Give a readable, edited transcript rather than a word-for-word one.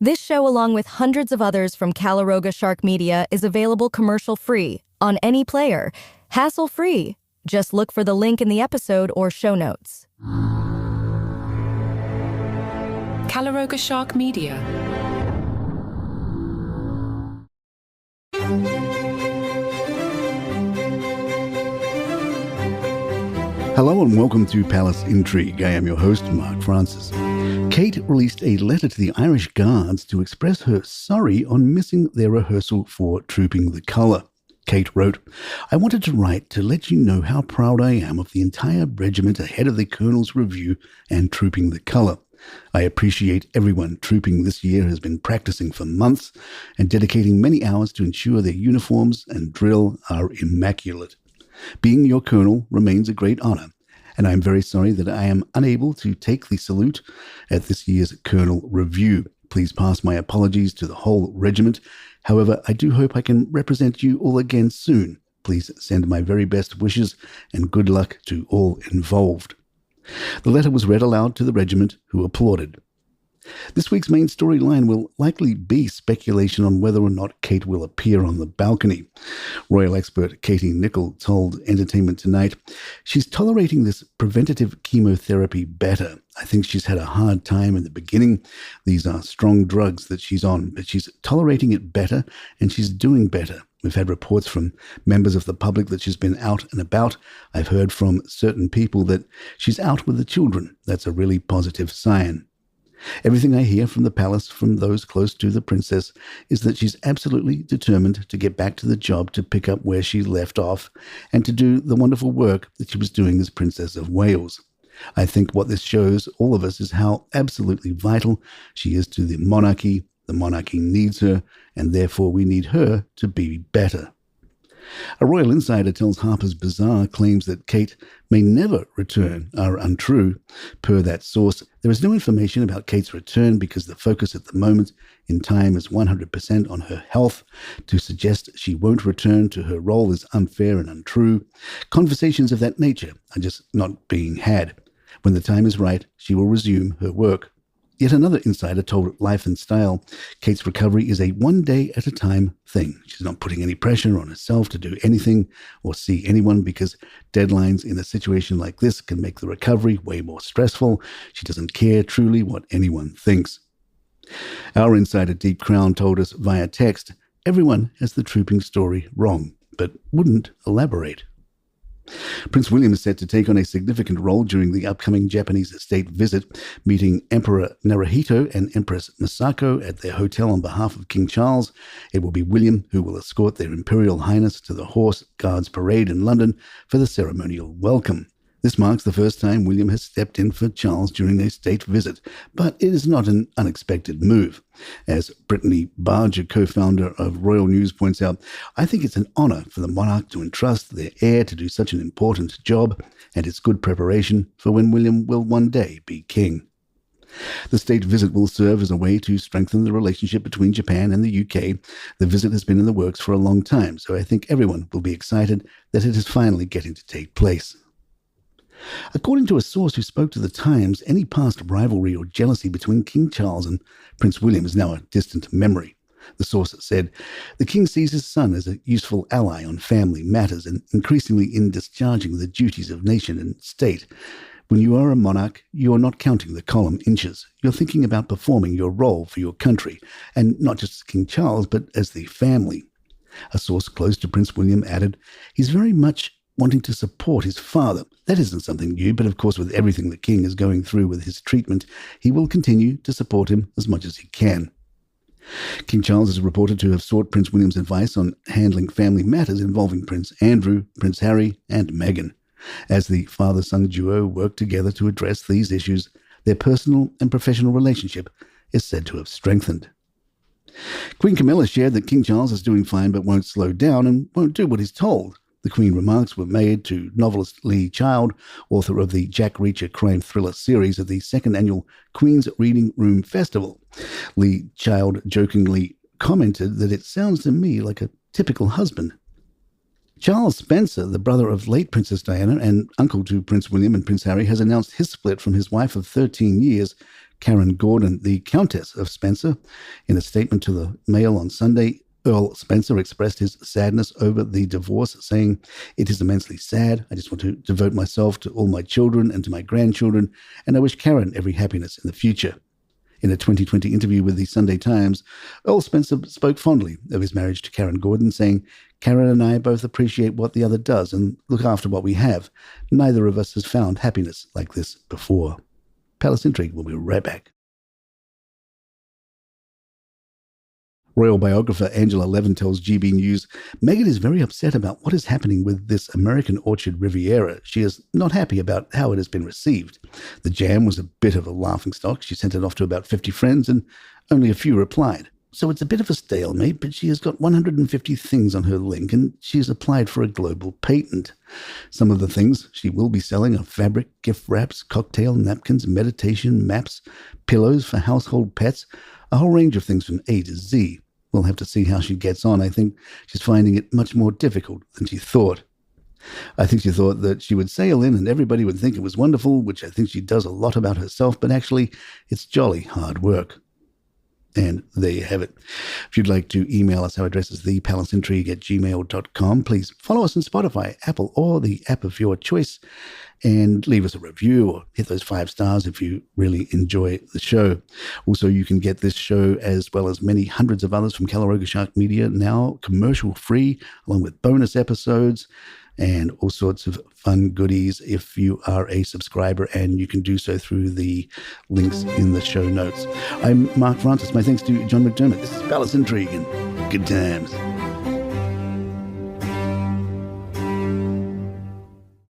This show, along with hundreds of others from Calaroga Shark Media, is available commercial-free on any player, hassle-free. Just look for the link in the episode or show notes. Calaroga Shark Media. Hello and welcome to Palace Intrigue. I am your host, Mark Francis. Kate released a letter to the Irish Guards to express her sorry on missing their rehearsal for Trooping the Colour. Kate wrote, "I wanted to write to let you know how proud I am of the entire regiment ahead of the Colonel's review and Trooping the Colour. I appreciate everyone trooping this year has been practicing for months and dedicating many hours to ensure their uniforms and drill are immaculate. Being your Colonel remains a great honour, and I am very sorry that I am unable to take the salute at this year's Colonel Review. Please pass my apologies to the whole regiment. However, I do hope I can represent you all again soon. Please send my very best wishes and good luck to all involved." The letter was read aloud to the regiment, who applauded. This week's main storyline will likely be speculation on whether or not Kate will appear on the balcony. Royal expert Katie Nicholl told Entertainment Tonight, "She's tolerating this preventative chemotherapy better. I think she's had a hard time in the beginning. These are strong drugs that she's on, but she's tolerating it better and she's doing better. We've had reports from members of the public that she's been out and about. I've heard from certain people that she's out with the children. That's a really positive sign. Everything I hear from the palace, from those close to the princess, is that she's absolutely determined to get back to the job to pick up where she left off and to do the wonderful work that she was doing as Princess of Wales. I think what this shows all of us is how absolutely vital she is to the monarchy. The monarchy needs her, and therefore we need her to be better." A royal insider tells Harper's Bazaar claims that Kate may never return are untrue. Per that source, there is no information about Kate's return because the focus at the moment in time is 100% on her health. To suggest she won't return to her role is unfair and untrue. Conversations of that nature are just not being had. When the time is right, she will resume her work. Yet another insider told Life and Style Kate's recovery is a one-day-at-a-time thing. She's not putting any pressure on herself to do anything or see anyone because deadlines in a situation like this can make the recovery way more stressful. She doesn't care truly what anyone thinks. Our insider Deep Crown told us via text, "Everyone has the trooping story wrong, but wouldn't elaborate." Prince William is set to take on a significant role during the upcoming Japanese state visit, meeting Emperor Naruhito and Empress Masako at their hotel on behalf of King Charles. It will be William who will escort their Imperial Highness to the Horse Guards Parade in London for the ceremonial welcome. This marks the first time William has stepped in for Charles during a state visit, but it is not an unexpected move. As Brittany Barger, co-founder of Royal News, points out, "I think it's an honour for the monarch to entrust their heir to do such an important job, and it's good preparation for when William will one day be king." The state visit will serve as a way to strengthen the relationship between Japan and the UK. The visit has been in the works for a long time, so I think everyone will be excited that it is finally getting to take place. According to a source who spoke to The Times, any past rivalry or jealousy between King Charles and Prince William is now a distant memory. The source said, "The king sees his son as a useful ally on family matters and increasingly in discharging the duties of nation and state. When you are a monarch, you are not counting the column inches. You're thinking about performing your role for your country, and not just as King Charles, but as the family." A source close to Prince William added, "He's very much wanting to support his father. That isn't something new, but of course with everything the king is going through with his treatment, he will continue to support him as much as he can." King Charles is reported to have sought Prince William's advice on handling family matters involving Prince Andrew, Prince Harry, and Meghan. As the father-son duo work together to address these issues, their personal and professional relationship is said to have strengthened. Queen Camilla shared that King Charles is doing fine but won't slow down and won't do what he's told. The Queen remarks were made to novelist Lee Child, author of the Jack Reacher crime thriller series, at the second annual Queen's Reading Room Festival. Lee Child jokingly commented that it sounds to me like a typical husband. Charles Spencer, the brother of late Princess Diana and uncle to Prince William and Prince Harry, has announced his split from his wife of 13 years, Karen Gordon, the Countess of Spencer. In a statement to the Mail on Sunday, Earl Spencer expressed his sadness over the divorce, saying, "It is immensely sad. I just want to devote myself to all my children and to my grandchildren, and I wish Karen every happiness in the future." In a 2020 interview with the Sunday Times, Earl Spencer spoke fondly of his marriage to Karen Gordon, saying, "Karen and I both appreciate what the other does and look after what we have. Neither of us has found happiness like this before." Palace Intrigue will be right back. Royal biographer Angela Levin tells GB News, Meghan is very upset about what is happening with this American Orchard Riviera. She is not happy about how it has been received. The jam was a bit of a laughingstock. She sent it off to about 50 friends and only a few replied. So it's a bit of a stalemate, but she has got 150 things on her link and she's applied for a global patent. Some of the things she will be selling are fabric, gift wraps, cocktail napkins, meditation maps, pillows for household pets, a whole range of things from A to Z. We'll have to see how she gets on. I think she's finding it much more difficult than she thought. I think she thought that she would sail in and everybody would think it was wonderful, which I think she does a lot about herself, but actually it's jolly hard work. And there you have it. If you'd like to email us, our address is thepalaceintrigue@gmail.com. Please follow us on Spotify, Apple, or the app of your choice, and leave us a review or hit those 5 stars if you really enjoy the show. Also, you can get this show as well as many hundreds of others from Calaroga Shark Media now commercial free, along with bonus episodes and all sorts of fun goodies if you are a subscriber, and you can do so through the links in the show notes. I'm Mark Francis. My thanks to John McDermott. This is Palace Intrigue, and good times.